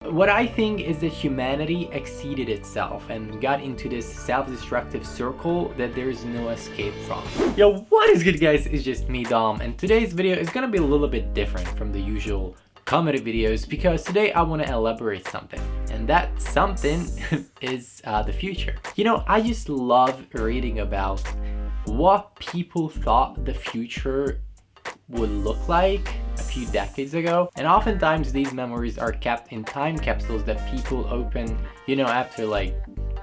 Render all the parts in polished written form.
What I think is that humanity exceeded itself and got into this self-destructive circle that there is no escape from. Yo, what is good guys? It's just me, Dom, and today's video is gonna be a little bit different from the usual comedy videos because today I want to elaborate something, and that something is the future. You know, I just love reading about what people thought the future would look like a few decades ago, and oftentimes these memories are kept in time capsules that people open, you know, after like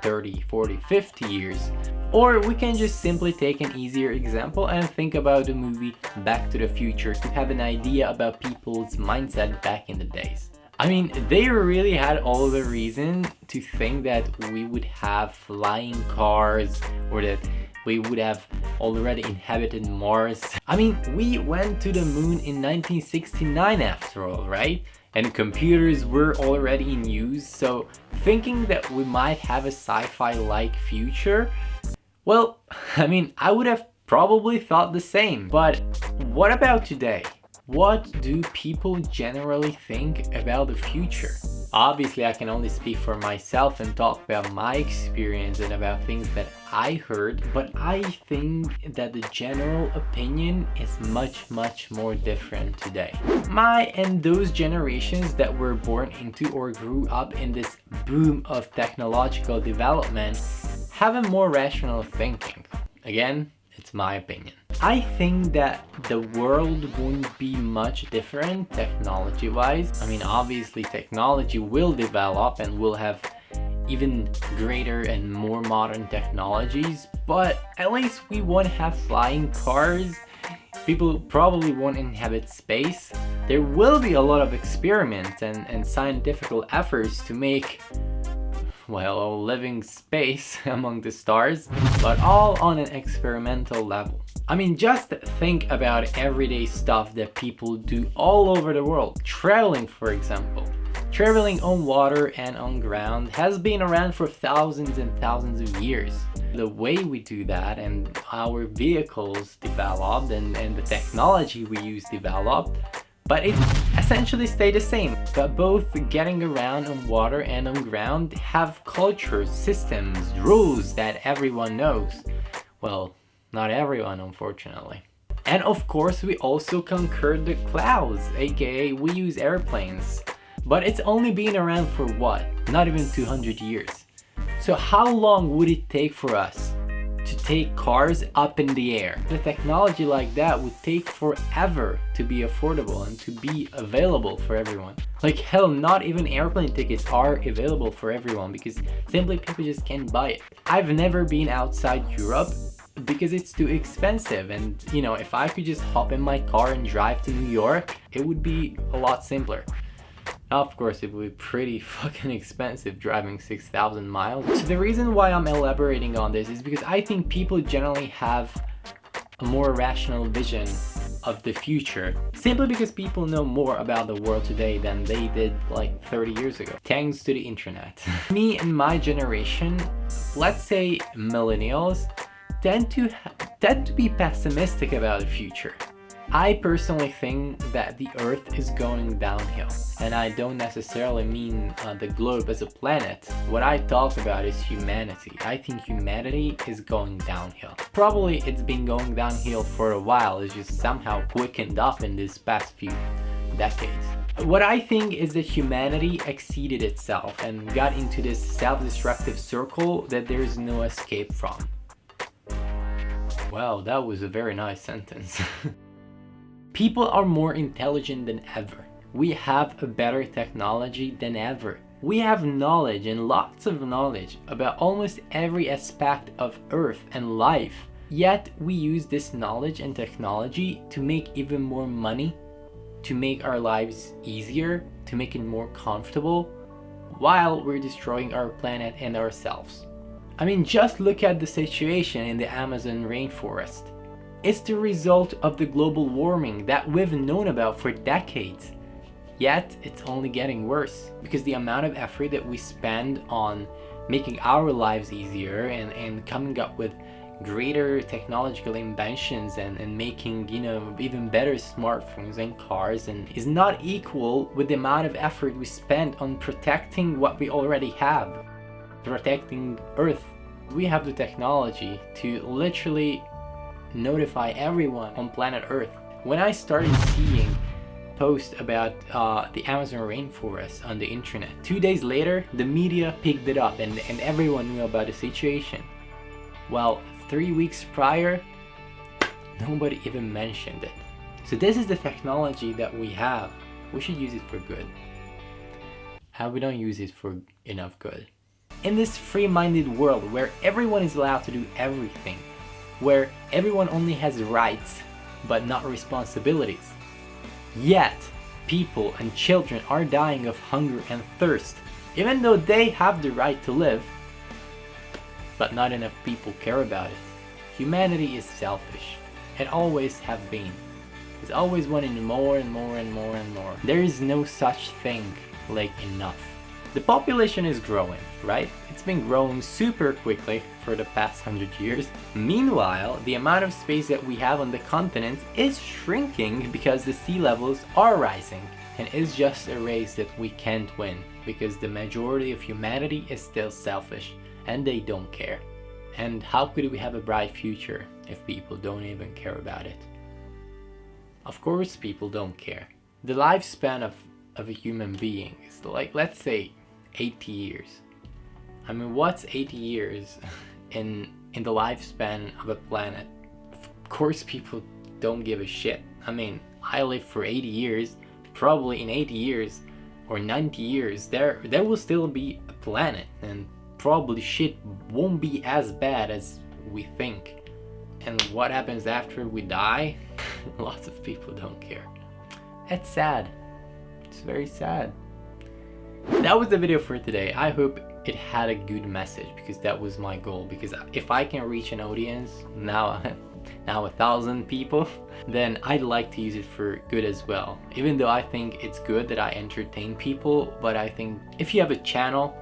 30, 40, 50 years. Or we can just simply take an easier example and think about the movie Back to the Future to have an idea about people's mindset back in the days. I mean, they really had all the reason to think that we would have flying cars or that we would have already inhabited Mars. I mean, we went to the moon in 1969 after all, right? And computers were already in use, so thinking that we might have a sci-fi-like future, well, I mean, I would have probably thought the same. But what about today? What do people generally think about the future? Obviously, I can only speak for myself and talk about my experience and about things that I heard, but I think that the general opinion is much more different today. My and those generations that were born into or grew up in this boom of technological development have a more rational thinking. Again, it's my opinion. I think that the world won't be much different technology-wise. I mean, obviously technology will develop and we'll have even greater and more modern technologies, but at least we won't have flying cars. People probably won't inhabit space. There will be a lot of experiments and scientific efforts to make, well, a living space among the stars, but all on an experimental level. I mean, just think about everyday stuff that people do all over the world. Traveling, for example. Traveling on water and on ground has been around for thousands and thousands of years. The way we do that and our vehicles developed and the technology we use developed, but it essentially stayed the same. But both getting around on water and on ground have cultures, systems, rules that everyone knows. Well, not everyone, unfortunately. And of course, we also conquered the clouds, aka we use airplanes. But it's only been around for what? Not even 200 years. So how long would it take for us to take cars up in the air? The technology like that would take forever to be affordable and to be available for everyone. Like hell, not even airplane tickets are available for everyone because simply people just can't buy it. I've never been outside Europe because it's too expensive, and you know, if I could just hop in my car and drive to New York, it would be a lot simpler. Now, of course, it would be pretty fucking expensive driving 6,000 miles. So the reason why I'm elaborating on this is because I think people generally have a more rational vision of the future, simply because people know more about the world today than they did like 30 years ago, thanks to the internet. Me and my generation, let's say millennials, tend to be pessimistic about the future. I personally think that the Earth is going downhill, and I don't necessarily mean the globe as a planet. What I talk about is humanity. I think humanity is going downhill. Probably it's been going downhill for a while, it's just somehow quickened up in these past few decades. What I think is that humanity exceeded itself and got into this self-destructive circle that there is no escape from. Wow, that was a very nice sentence. People are more intelligent than ever. We have a better technology than ever. We have knowledge and lots of knowledge about almost every aspect of Earth and life. Yet we use this knowledge and technology to make even more money, to make our lives easier, to make it more comfortable, while we're destroying our planet and ourselves. I mean, just look at the situation in the Amazon rainforest. It's the result of the global warming that we've known about for decades. Yet, it's only getting worse because the amount of effort that we spend on making our lives easier and coming up with greater technological inventions and making, you know, even better smartphones and cars, and is not equal with the amount of effort we spend on protecting what we already have, protecting Earth. We have the technology to literally notify everyone on planet Earth. When I started seeing posts about the Amazon rainforest on the internet, 2 days later the media picked it up and everyone knew about the situation. Well, 3 weeks prior, nobody even mentioned it. So this is the technology that we have. We should use it for good. And we don't use it for enough good. In this free-minded world where everyone is allowed to do everything, where everyone only has rights but not responsibilities, yet people and children are dying of hunger and thirst, even though they have the right to live, but not enough people care about it. Humanity is selfish, and always have been. It's always wanting more and more and more and more. There is no such thing like enough. The population is growing, right? It's been growing super quickly for the past 100 years. Meanwhile, the amount of space that we have on the continent is shrinking because the sea levels are rising. And it's just a race that we can't win because the majority of humanity is still selfish and they don't care. And how could we have a bright future if people don't even care about it? Of course people don't care. The lifespan of a human being is like, let's say, 80 years. I mean, what's 80 years in the lifespan of a planet? Of course people don't give a shit. I mean, I lived for 80 years. Probably in 80 years or 90 years there will still be a planet, and probably shit won't be as bad as we think. And what happens after we die? Lots of people don't care. It's sad. It's very sad. That was the video for today. I hope it had a good message because that was my goal. Because if I can reach an audience now 1,000 people, then I'd like to use it for good as well. Even though I think it's good that I entertain people, but I think if you have a channel,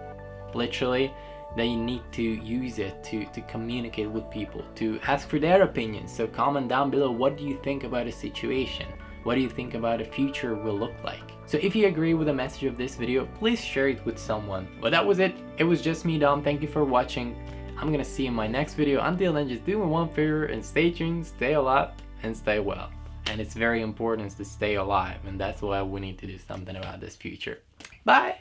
literally, then you need to use it to communicate with people, to ask for their opinions. So comment down below, what do you think about a situation? What do you think about the future will look like? So if you agree with the message of this video, please share it with someone. Well, that was it. It was just me, Dom. Thank you for watching. I'm gonna see you in my next video. Until then, just do me one favor and stay tuned, stay alive, and stay well. And it's very important to stay alive, and that's why we need to do something about this future. Bye!